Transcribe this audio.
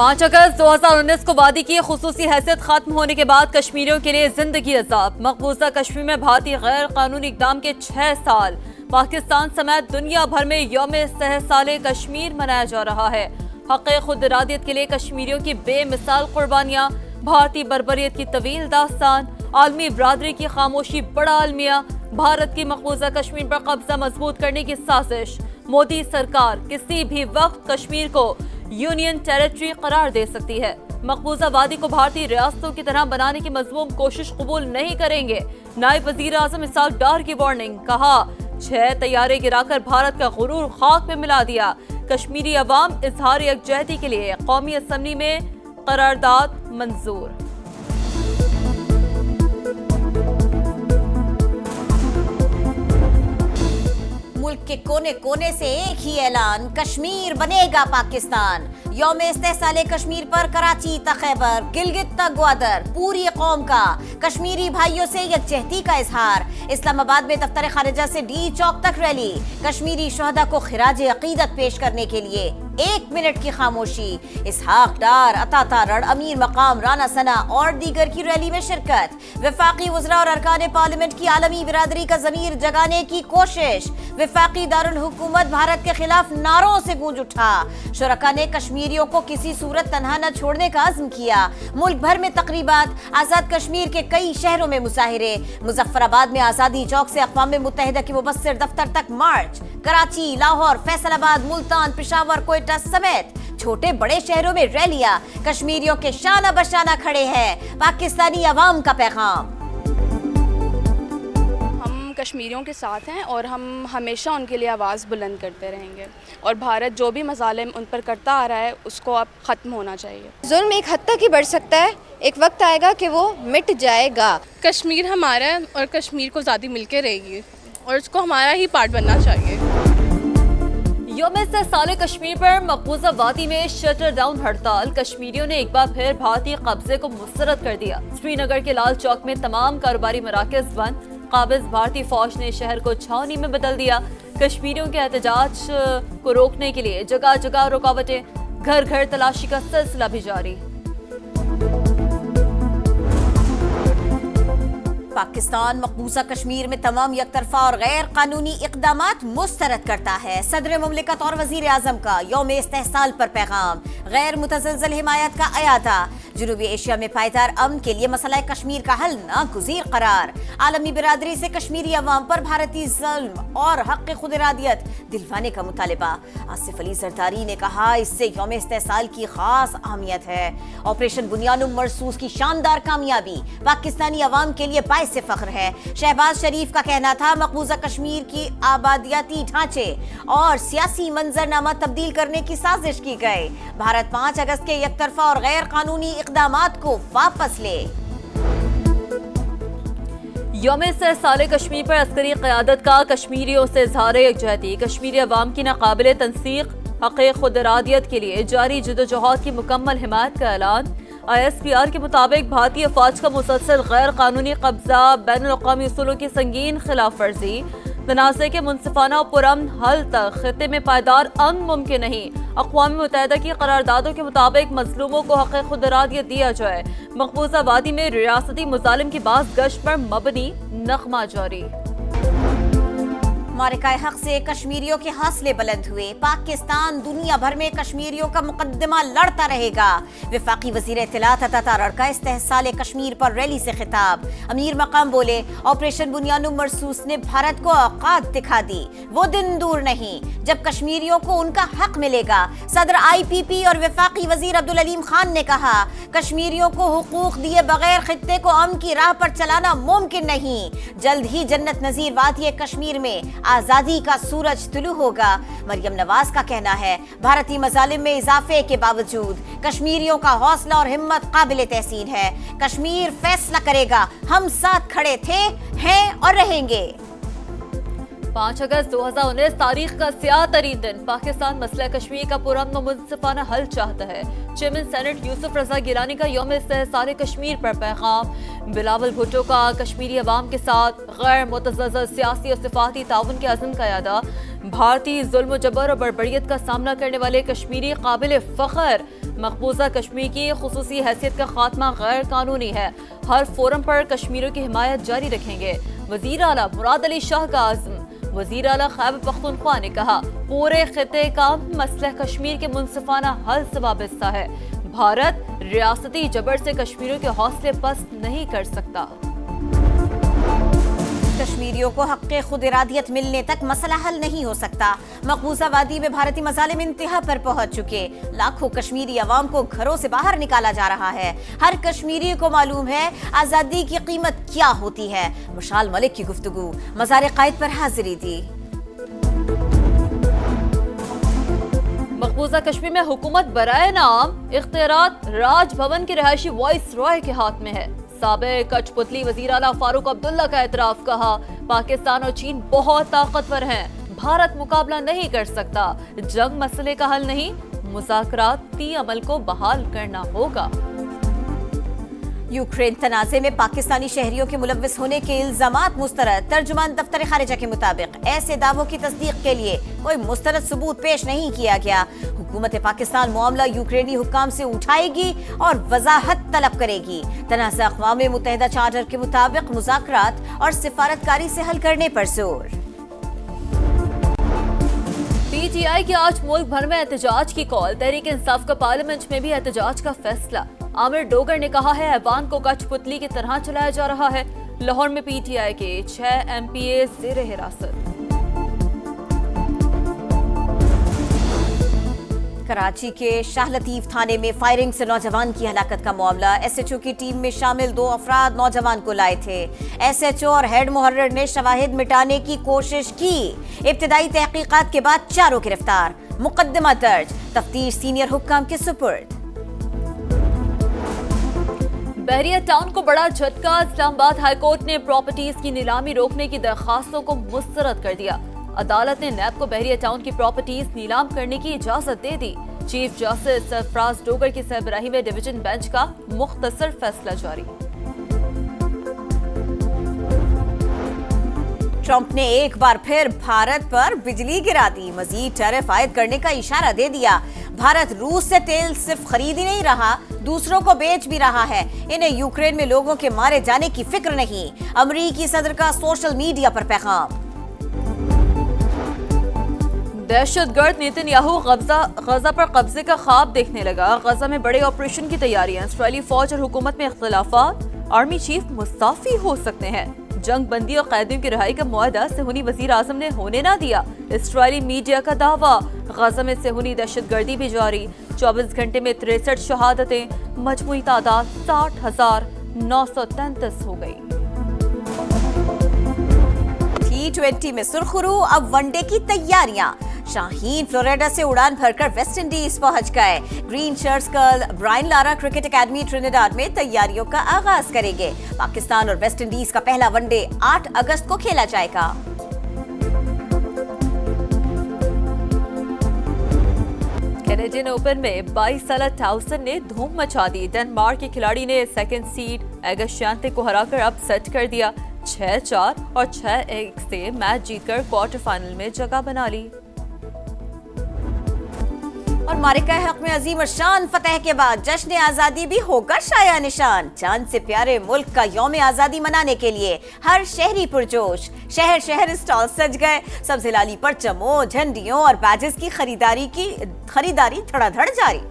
5 अगस्त 2019 को वादी की खुसूसी हैसियत खत्म होने के बाद कश्मीरियों के लिए जिंदगी अजाब। मकबूजा कश्मीर में भारतीय गैर कानूनी इकदाम के 6 साल। पाकिस्तान समेत दुनिया भर में यौम सहसाले कश्मीर मनाया जा रहा है। हक़ खुद इरादियत के लिए कश्मीरियों की बेमिसाल कुर्बानियां, भारतीय बर्बरियत की तवील दास्तान, आलमी बरादरी की खामोशी बड़ा अलमिया, भारत की मकबूजा कश्मीर पर कब्जा मजबूत करने की साजिश। मोदी सरकार किसी भी वक्त कश्मीर को यूनियन टेरिटरी करार दे सकती है। मकबूजा वादी को भारतीय रियासतों की तरह बनाने की मजमूम कोशिश कबूल नहीं करेंगे। नायब वजीर आजम इसहाक डार की वार्निंग, कहा 6 तैयारे गिराकर भारत का गुरूर खाक में मिला दिया। कश्मीरी अवाम इजहार यकजहती के लिए कौमी असम्बली में करारदाद मंजूर। मुल्क के कोने कोने से एक ही ऐलान, कश्मीर बनेगा पाकिस्तान। यौम इस्तेहसाले कश्मीर पर कराची तक खैबर, गिलगित तक ग्वादर, पूरी कौम का कश्मीरी भाइयों से यकजहती का इजहार। इस्लामाबाद में दफ्तर खारिजा से डी चौक तक रैली, कश्मीरी शोहदा को खिराज अकीदत पेश करने के लिए 1 मिनट की खामोशी। इसहाक डार, अता तारड़, अमीर मकाम, राना सना और दीगर की रैली में शिरकत। वफाकी वज़रा और अरकान पार्लियामेंट की आलमी बिरादरी का ज़मीर जगाने की कोशिश। वफाकी दारुल हुकूमत भारत के खिलाफ नारों से गूंज उठा। शुरका ने कश्मीरियों को किसी सूरत तन्हा न छोड़ने का अज़्म किया। मुल्क भर में तकरीबात, आज़ाद कश्मीर के कई शहरों में मुजाहिरे। मुजफ्फराबाद में आज़ादी चौक से अक़वाम मुत्तहिदा के मुबस्सिर दफ्तर तक मार्च। कराची, लाहौर, फैसलाबाद, मुल्तान, पेशावर, कोयटा समेत छोटे बड़े शहरों में रैलियां। कश्मीरियों के शाना बशाना खड़े हैं पाकिस्तानी अवाम का पैगाम। हम कश्मीरियों के साथ हैं और हम हमेशा उनके लिए आवाज़ बुलंद करते रहेंगे और भारत जो भी मज़ालिम उन पर करता आ रहा है उसको अब ख़त्म होना चाहिए। जुल्म एक हद तक ही बढ़ सकता है, एक वक्त आएगा कि वो मिट जाएगा। कश्मीर हमारा है और कश्मीर को आज़ादी मिलके रहेगी और उसको हमारा ही पार्ट बनना चाहिए। यौम इस्तेहसाले कश्मीर पर मकबूजा वादी में शटर डाउन हड़ताल। कश्मीरियों ने एक बार फिर भारतीय कब्जे को मुस्तरद कर दिया। श्रीनगर के लाल चौक में तमाम कारोबारी मराकज़ बंद। काबिज भारतीय फौज ने शहर को छावनी में बदल दिया। कश्मीरियों के एहतजाज को रोकने के लिए जगह जगह रुकावटें, घर घर तलाशी का सिलसिला भी जारी। पाकिस्तान मकबूजा कश्मीर में तमाम यकतरफा और गैर कानूनी इक़दामात मुस्तरद करता है। सदर मुमलिकत और वज़ीर आज़म का यौम इस्तेहसाल पर पैगाम, गैर मुतज़लज़ल हिमायत का अयादा। जनूबी एशिया में पायदार अमन के लिए मसला कश्मीर का हल नागुज़ीर करार। आलमी बिरादरी से कश्मीरी अवाम पर भारतीय ज़ुल्म और हक़ खुद इरादियत दिलवाने का मुतालिबा। आसिफ अली ज़रदारी ने कहा, इससे यौम इस्तेहसाल की खास अहमियत है। ऑपरेशन बुनियानुम मरसूस की शानदार कामयाबी पाकिस्तानी अवाम के लिए से फख्र है। शहबाज शरीफ का कहना था, मकबूजा कश्मीर की आबादियाती ढांचे और सियासी मंजरनामा तब्दील करने की साजिश की गई। भारत 5 अगस्त के एकतरफा और गैर कानूनी इक़दामात को वापस ले। यौम इस्तेहसाले कश्मीर पर अस्करी क़यादत का कश्मीरियों से इज़हार यकजहती। कश्मीरी अवाम की नाक़ाबिल तंसीक हक़ खुद इरादियत के लिए जारी जदोजहद की मुकम्मल हिमायत का ऐलान। ISPR के मुताबिक भारतीय फौज का मुसलसल गैर कानूनी कब्जा, बैनुल-अक़वामी उसूलों की संगीन खिलाफ वर्जी, तनाज़े के मुनसिफाना और पुरअमन हल तक खित्ते में पायदार अमन मुमकिन नहीं। अक़वाम मुत्तहिदा की करारदादों के मुताबिक मज़लूमों को हक़ खुद इरादियत दिया जाए। मकबूजा वादी में रियासती मुजालिम की बाज़ गश्त पर मबनी नग़मा जारी। मारिकाए हक से कश्मीरियों के हौसले बुलंद हुए। पाकिस्तान दुनिया भर में कश्मीरियों का मुकद्दमा लड़ता रहेगा। वफाकी वज़ीर इत्तलात अता तारड़ का इस्तेहसाले कश्मीर पर रैली से खिताब। अमीर मकाम बोले, ऑपरेशन बुनियानुम मरसूस ने भारत को औकात दिखा दी। वो दिन दूर नहीं जब कश्मीरियों को उनका हक मिलेगा। सदर IPP और वफाकी वज़ीर अब्दुल अलीम खान ने कहा, कश्मीरियों को हुकूक दिए बगैर खित्ते को अमन की राह पर चलाना मुमकिन नहीं। जल्द ही जन्नत नज़ीर वादी कश्मीर में आजादी का सूरज तुलू होगा। मरियम नवाज का कहना है, भारतीय मजालिम में इजाफे के बावजूद कश्मीरियों का हौसला और हिम्मत काबिल तहसीन है। कश्मीर फैसला करेगा, हम साथ खड़े थे, हैं और रहेंगे। 5 अगस्त 2019 तारीख का स्याह तरीन दिन। पाकिस्तान मसला कश्मीर का पुरअमन मुनसिफाना हल चाहता है। चेयरमैन सेनेट यूसुफ रजा गिलानी का यौम इस्तेहसाले कश्मीर पर पैगाम। बिलावल भुट्टो का कश्मीरी अवाम के साथ गैर मुतज़लज़ल सियासी और सिफाती ताउन के अज़्म का यादा। भारतीय जुल्म जबर और बर्बरियत का सामना करने वाले कश्मीरी काबिल फख्र। मकबूजा कश्मीर की खुसूसी हैसियत का खात्मा गैर कानूनी है। हर फोरम पर कश्मीरियों की हिमायत जारी रखेंगे। वजीर आला मुराद अली शाह का आज़म। वजीर आला खैबर पख्तूनख्वा ने कहा, पूरे खिते का मसला कश्मीर के मुनसिफाना हल से वाबस्ता है। भारत रियासती जबर से कश्मीरियों के हौसले पस्त नहीं कर सकता। कश्मीरियों को हक़ खुद इरादियत मिलने तक मसला हल नहीं हो सकता। मकबूजा वादी में भारतीय मजालिम इंतहा पर पहुंच चुके। लाखों कश्मीरी अवाम को घरों से बाहर निकाला जा रहा है। हर कश्मीरी को मालूम है आजादी की कीमत क्या होती है। मुशाल मलिक की गुफ्तगू, मज़ार क़ायद पर हाजिरी दी। मकबूजा कश्मीर में हुकूमत बराए नाम इख्तियारात राजभवन के रहायशी वॉइस रॉय के हाथ में है। साबिक़ कठपुतली वज़ीर आला फारूक अब्दुल्ला का एतराफ़। कहा, पाकिस्तान और चीन बहुत ताकतवर हैं, भारत मुकाबला नहीं कर सकता। जंग मसले का हल नहीं, मुज़ाकराती अमल को बहाल करना होगा। यूक्रेन तनाज़े में पाकिस्तानी शहरियों के मुलव्विस होने के इल्जामात मुस्तरद। तर्जुमान दफ्तर खारिजा के मुताबिक ऐसे दावों की तस्दीक के लिए कोई मुस्तरद सबूत पेश नहीं किया गया। हुकूमत पाकिस्तान मामला यूक्रेनी हुक्काम से उठाएगी और वजाहत तलब करेगी। तनाज़ा अक़वाम मुत्तहिदा चार्टर के मुताबिक मुज़ाकरात और सिफारतकारी से हल करने पर जोर। PTI की आज मुल्क भर में एहतजाज की कॉल। तहरीक इंसाफ का पार्लियामेंट में भी एहतजाज का फैसला। आमिर डोगर ने कहा है, ऐवान को कठपुतली की तरह चलाया जा रहा है। लाहौर में PTI के 6 MPA ज़ेरे हिरासत। कराची के शाह लतीफ थाने में फायरिंग से नौजवान की हलाकत का मामला। SHO की टीम में शामिल 2 अफराद नौजवान को लाए थे। SHO और हेड मुहर्रिर ने शवाहिद मिटाने की कोशिश की। इब्तिदाई तहकीकात के बाद चारों गिरफ्तार। मुकदमा दर्ज, तफ्तीश सीनियर हुक्काम के सुपुर्द। बहरिया टाउन को बड़ा झटका। इस्लामाबाद हाईकोर्ट ने प्रॉपर्टीज की नीलामी रोकने की दरखास्तों को मुस्तरद कर दिया। अदालत ने नैब को बहरिया टाउन की प्रॉपर्टीज नीलाम करने की इजाजत दे दी। चीफ जस्टिस सरफराज डोगर की सरबराही में डिवीजन बेंच का मुख्तसर फैसला जारी। ट्रंप ने एक बार फिर भारत पर बिजली गिरा दी। मजीद टैरिफ आयद करने का इशारा दे दिया। भारत रूस से तेल सिर्फ खरीद ही नहीं रहा, दूसरों को बेच भी रहा है। इन्हें यूक्रेन में लोगों के मारे जाने की फिक्र नहीं। अमरीकी सदर का सोशल मीडिया पर पैगाम। दहशतगर्द नेतन्याहू गजा पर कब्जे का ख्वाब देखने लगा। गजा में बड़े ऑपरेशन की तैयारियां। इस्राएली फौज और हुकूमत में इख्तिलाफात। आर्मी चीफ मुस्ताफी हो सकते हैं। जंग बंदी और कैदियों की रिहाई का मुआहदा सेहूनी वजीर आजम ने होने ना दिया। इस्राएली मीडिया का दावा। गजा में सेहूनी दहशतगर्दी भी जारी। 24 घंटे में 63 शहादतें। मजमूई तादाद 60,933 हो गई। T20 में सुरखरू, अब वनडे की तैयारियां। शाहीन फ्लोरिडा से उड़ान भरकर वेस्ट इंडीज पहुंच गए। ग्रीन शर्ट्स कल Brian Lara Cricket Academy Trinidad में तैयारियों का आगाज करेंगे। पाकिस्तान और वेस्ट इंडीज का पहला वनडे 8 अगस्त को खेला जाएगा। कैनेडियन ओपन में 22 साला टाउसन ने धूम मचा दी। डेनमार्क के खिलाड़ी ने सेकंड सीड एगस्यांते को हराकर अब सेट कर दिया। 6-4 और 6-1 से मैच जीतकर क्वार्टर फाइनल में जगह बना ली। और मारिका हक में अजीम और शान फतह के बाद जश्न आजादी भी होगा शाया निशान। जान से प्यारे मुल्क का यौम आजादी मनाने के लिए हर शहरी पुरजोश। शहर शहर स्टॉल सज गए। सब्ज़ लाली परचमों, झंडियों और बैजेस की खरीदारी धड़ाधड़ जारी।